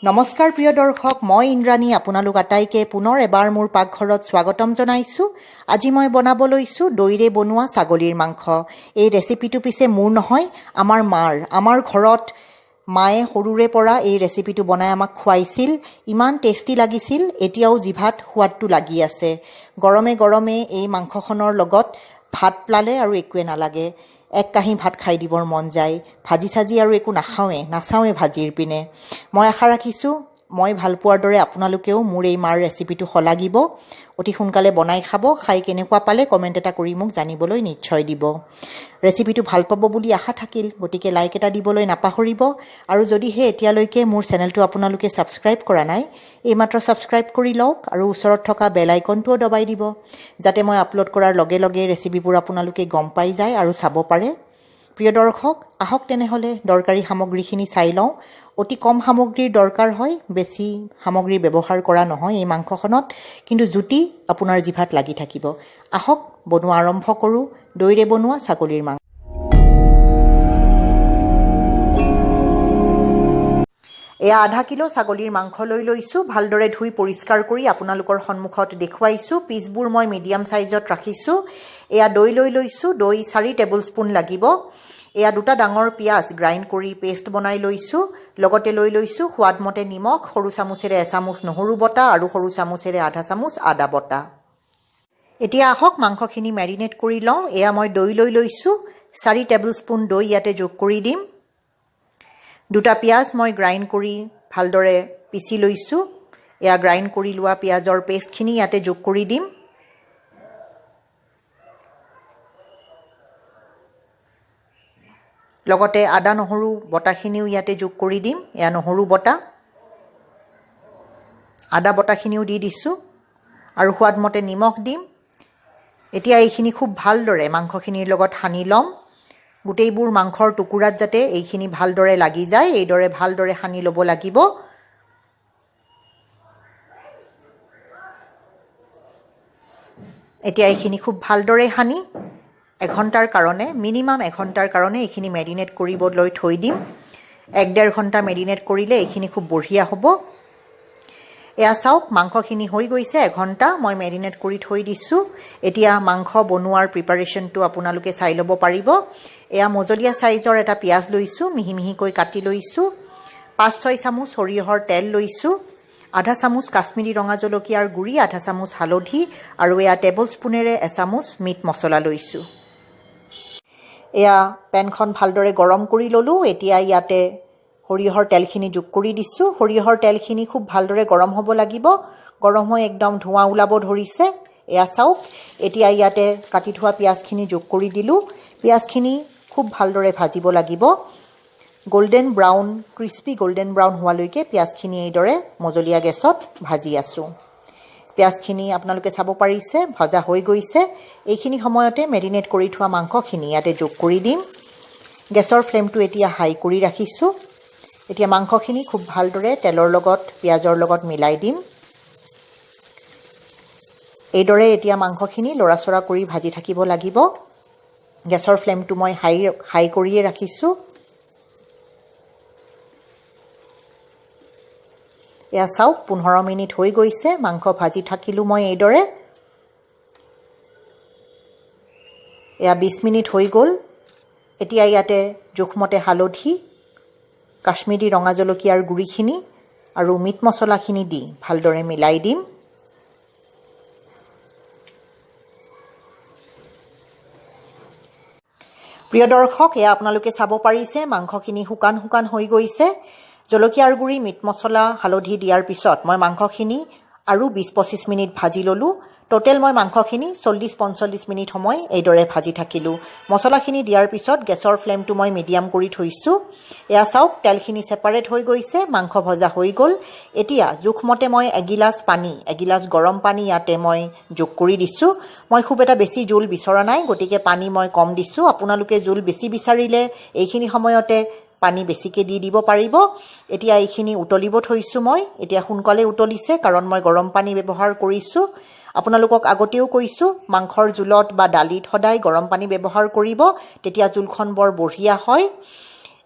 নমস্কাৰ প্ৰিয় দৰ্শক, মই ইন্দ্ৰাণী আপোনালোক আটাইকে পুনৰ এবাৰ মোৰ পাকঘৰত স্বাগতম জনাইছোঁ। আজি মই বনাব লৈছোঁ দৈৰে বনোৱা ছাগলীৰ মাংস। এই ৰেচিপিটো পিছে মোৰ নহয়, আমাৰ ঘৰত মায়ে সৰুৰে পৰা এই ৰেচিপিটো বনাই আমাক খুৱাইছিল। ইমান টেষ্টি লাগিছিল, এতিয়াও জিভাত সোৱাদটো লাগি আছে। গৰমে গৰমে এই মাংসখনৰ লগত ভাত পালে আৰু একোৱে নালাগে। এক কাঁহী ভাত খাই দিবৰ মন যায়। ভাজি চাজি আৰু একো নাচাওঁৱে ভাজিৰ পিনে। মই আশা ৰাখিছোঁ মই ভাল পোৱাৰ দৰে আপোনালোকেও মোৰ এই মাৰ ৰেচিপিটো শলাগিব, অতি সোনকালে বনাই খাব। খাই কেনেকুৱা পালে কমেণ্ট এটা কৰি মোক জানিবলৈ নিশ্চয় দিব। ৰেচিপিটো ভাল পাব বুলি আশা থাকিল, গতিকে লাইক এটা দিবলৈ নাপাহৰিব। আৰু যদিহে এতিয়ালৈকে মোৰ চেনেলটো আপোনালোকে ছাবস্ক্ৰাইব কৰা নাই, এইমাত্ৰ ছাবস্ক্ৰাইব কৰি লওক আৰু ওচৰত থকা বেল আইকনটোও দবাই দিব, যাতে মই আপলোড কৰাৰ লগে লগে ৰেচিপিবোৰ আপোনালোকে গম পাই যায় আৰু চাব পাৰে। প্ৰিয় দৰ্শক, আহক তেনেহ'লে দৰকাৰী সামগ্ৰীখিনি চাই লওঁ। অতি কম সামগ্ৰীৰ দৰকাৰ হয়, বেছি সামগ্ৰী ব্যৱহাৰ কৰা নহয় এই মাংসখনত, কিন্তু জুতি আপোনাৰ জিভাত লাগি থাকিব। আহক বনোৱা আৰম্ভ কৰোঁ দৈৰে বনোৱা ছাগলীৰ মাংস। এয়া আধা কিলো ছাগলীৰ মাংস লৈ লৈছোঁ। ভালদৰে ধুই পৰিষ্কাৰ কৰি আপোনালোকৰ সন্মুখত দেখুৱাইছোঁ। পিচবোৰ মই মিডিয়াম চাইজত ৰাখিছোঁ। এয়া দৈ লৈ লৈছোঁ। দৈ 4 টেবুল স্পুন লাগিব। এয়া 2টা ডাঙৰ পিঁয়াজ গ্ৰাইণ্ড কৰি পেষ্ট বনাই লৈছোঁ। লগতে লৈ লৈছোঁ সোৱাদমতে নিমখ, সৰু চামুচেৰে এচামুচ নহৰু বটা আৰু সৰু চামুচেৰে আধা চামুচ আদা বটা। এতিয়া আহক মাংসখিনি মেৰিনেট কৰি লওঁ। এয়া মই দৈ লৈ লৈছোঁ। 4 টেবুল স্পুন দৈ ইয়াতে যোগ কৰি দিম। 2টা পিঁয়াজ মই গ্ৰাইণ্ড কৰি ভালদৰে পিচি লৈছোঁ। এয়া গ্ৰাইণ্ড কৰি লোৱা পিঁয়াজৰ পেষ্টখিনি ইয়াতে যোগ কৰি দিম। লগতে আদা নহৰু বটাখিনিও ইয়াতে যোগ কৰি দিম। এয়া নহৰু বটা, আদা বটাখিনিও দি দিছোঁ আৰু সোৱাদমতে নিমখ দিম। এতিয়া এইখিনি খুব ভালদৰে মাংসখিনিৰ লগত সানি ল'ম। গোটেইবোৰ মাংসৰ টুকুৰাত যাতে এইখিনি ভালদৰে লাগি যায়, এইদৰে ভালদৰে সানি ল'ব লাগিব। এতিয়া এইখিনি খুব ভালদৰে সানি এঘণ্টাৰ কাৰণে, মিনিমাম এঘণ্টাৰ কাৰণে এইখিনি মেৰিনেট কৰিবলৈ থৈ দিম। 1-1.5 ঘণ্টা মেৰিনেট কৰিলে এইখিনি খুব বঢ়িয়া হ'ব। এয়া চাওক মাংসখিনি হৈ গৈছে, এঘণ্টা মই মেৰিনেট কৰি থৈ দিছোঁ। এতিয়া মাংস বনোৱাৰ প্ৰিপাৰেশ্যনটো আপোনালোকে চাই ল'ব পাৰিব। এয়া মজলীয়া চাইজৰ এটা পিঁয়াজ লৈছোঁ, মিহি মিহিকৈ কাটি লৈছোঁ। 5-6 চামুচ সৰিয়হৰ তেল লৈছোঁ। আধা চামুচ কাশ্মীৰী ৰঙা জলকীয়াৰ গুড়ি, আধা চামুচ হালধি আৰু এয়া টেবুল স্পুনেৰে এচামুচ মিট মছলা লৈছোঁ। এয়া পেনখন ভালদৰে গৰম কৰি ল'লোঁ। এতিয়া ইয়াতে সৰিয়হৰ তেলখিনি যোগ কৰি দিছোঁ। সৰিয়হৰ তেলখিনি খুব ভালদৰে গৰম হ'ব লাগিব। গৰম হৈ একদম ধোঁৱা ওলাব ধৰিছে। এয়া চাওক, এতিয়া ইয়াতে কাটি থোৱা পিঁয়াজখিনি যোগ কৰি দিলোঁ। পিঁয়াজখিনি খুব ভালদৰে ভাজিব লাগিব। Golden brown, crispy golden brown হোৱালৈকে পিঁয়াজখিনি এইদৰে মজলীয়া গেছত ভাজি আছোঁ। পিঁয়াজখিনি আপোনালোকে চাব পাৰিছে ভজা হৈ গৈছে। এইখিনি সময়তে মেৰিনেট কৰি থোৱা মাংসখিনি ইয়াতে যোগ কৰি দিম। গেছৰ ফ্লেমটো এতিয়া হাই কৰি ৰাখিছোঁ। এতিয়া মাংসখিনি খুব ভালদৰে তেলৰ লগত পিঁয়াজৰ লগত মিলাই দিম। এইদৰে এতিয়া মাংসখিনি লৰাচৰা কৰি ভাজি থাকিব লাগিব। গেছৰ ফ্লেমটো মই হাই কৰিয়ে ৰাখিছোঁ। এয়া চাওক 15 মিনিট হৈ গৈছে। মাংস ভাজি থাকিলোঁ মই এইদৰে। এয়া 20 মিনিট হৈ গ'ল। এতিয়া ইয়াতে জোখমতে হালধি, কাশ্মীৰী ৰঙা জলকীয়াৰ গুড়িখিনি আৰু মিট মছলাখিনি দি ভালদৰে মিলাই দিম। প্ৰিয় দৰ্শক, এয়া আপোনালোকে চাব পাৰিছে মাংসখিনি শুকান হৈ গৈছে। জলকীয়াৰ গুড়ি, মিট মছলা, হালধি দিয়াৰ পিছত মই মাংসখিনি আৰু 20-25 মিনিট ভাজি ল'লোঁ। টোটেল মই মাংসখিনি 40-45 মিনিট সময় এইদৰে ভাজি থাকিলোঁ। মছলাখিনি দিয়াৰ পিছত গেছৰ ফ্লেমটো মই মিডিয়াম কৰি থৈছোঁ। এয়া চাওক তেলখিনি ছেপাৰেট হৈ গৈছে, মাংস ভজা হৈ গ'ল। এতিয়া জোখমতে মই এগিলাচ গৰম পানী ইয়াতে মই যোগ কৰি দিছোঁ। মই খুব এটা বেছি জোল বিচৰা নাই, গতিকে পানী মই কম দিছোঁ। আপোনালোকে জোল বেছি বিচাৰিলে এইখিনি সময়তে পানী বেছিকৈ দি দিব পাৰিব। এতিয়া এইখিনি উতলিব থৈছোঁ মই। এতিয়া সোনকালে উতলিছে কাৰণ মই গৰম পানী ব্যৱহাৰ কৰিছোঁ। আপোনালোকক আগতেও কৈছোঁ, মাংসৰ জোলত বা দালিত সদায় গৰম পানী ব্যৱহাৰ কৰিব, তেতিয়া জোলখন বৰ বঢ়িয়া হয়।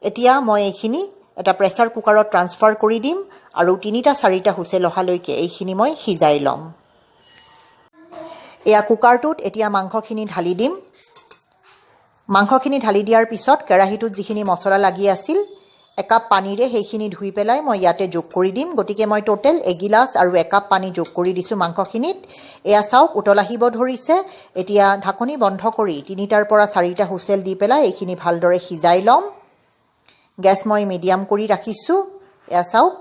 এতিয়া মই এইখিনি এটা প্ৰেছাৰ কুকাৰত ট্ৰান্সফাৰ কৰি দিম আৰু 3-4টা হুইচেল অহালৈকে এইখিনি মই সিজাই ল'ম। এয়া কুকাৰটোত এতিয়া মাংসখিনি ঢালি দিম। মাংসখিনি ঢালি দিয়াৰ পিছত কেৰাহীটোত যিখিনি মছলা লাগি আছিল, একাপ পানীৰে সেইখিনি ধুই পেলাই মই ইয়াতে যোগ কৰি দিম। গতিকে মই টোটেল 1 গিলাচ আৰু 1 কাপ পানী যোগ কৰি দিছোঁ মাংসখিনিত। এয়া চাওক উতল আহিব ধৰিছে। এতিয়া ঢাকনি বন্ধ কৰি 3টাৰ পৰা 4টা হুইচেল দি পেলাই এইখিনি ভালদৰে সিজাই ল'ম। গেছ মই মিডিয়াম কৰি ৰাখিছোঁ। এয়া চাওক,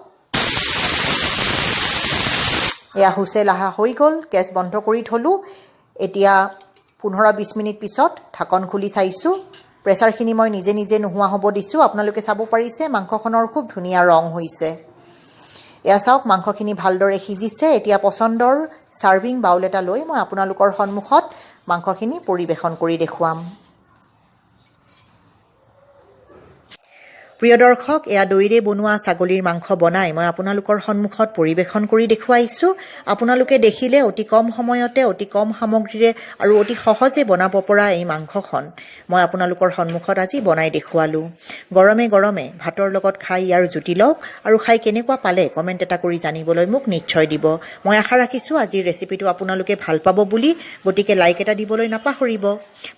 এয়া হুইচেল অহা হৈ গ'ল। গেছ বন্ধ কৰি থলোঁ। এতিয়া 15-20 মিনিট পিছত ঢাকন খুলি চাইছোঁ। প্ৰেছাৰখিনি মই নিজে নিজে নোহোৱা হ'ব দিছোঁ। আপোনালোকে চাব পাৰিছে মাংসখনৰ খুব ধুনীয়া ৰং হৈছে। এয়া চাওক, মাংসখিনি ভালদৰে সিজিছে। এতিয়া পচন্দৰ ছাৰ্ভিং বাউল এটা লৈ মই আপোনালোকৰ সন্মুখত মাংসখিনি পৰিৱেশন কৰি দেখুৱাম। প্ৰিয় দৰ্শক, এয়া দৈৰে বনোৱা ছাগলীৰ মাংস বনাই মই আপোনালোকৰ সন্মুখত পৰিৱেশন কৰি দেখুৱাইছোঁ। আপোনালোকে দেখিলে অতি কম সময়তে, অতি কম সামগ্ৰীৰে আৰু অতি সহজে বনাব পৰা এই মাংসখন মই আপোনালোকৰ সন্মুখত আজি বনাই দেখুৱালোঁ। গৰমে গৰমে ভাতৰ লগত খাই ইয়াৰ জুতি লওক আৰু খাই কেনেকুৱা পালে কমেণ্ট এটা কৰি জানিবলৈ মোক নিশ্চয় দিব। মই আশা ৰাখিছোঁ আজিৰ ৰেচিপিটো আপোনালোকে ভাল পাব বুলি, গতিকে লাইক এটা দিবলৈ নাপাহৰিব।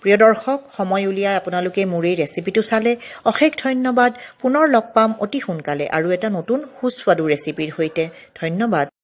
প্ৰিয় দৰ্শক, সময় উলিয়াই আপোনালোকে মোৰ এই ৰেচিপিটো চালে অশেষ ধন্যবাদ। পুনৰ লগ পাম অতি সোনকালে আৰু এটা নতুন সুস্বাদু ৰেচিপিৰ সৈতে। ধন্যবাদ।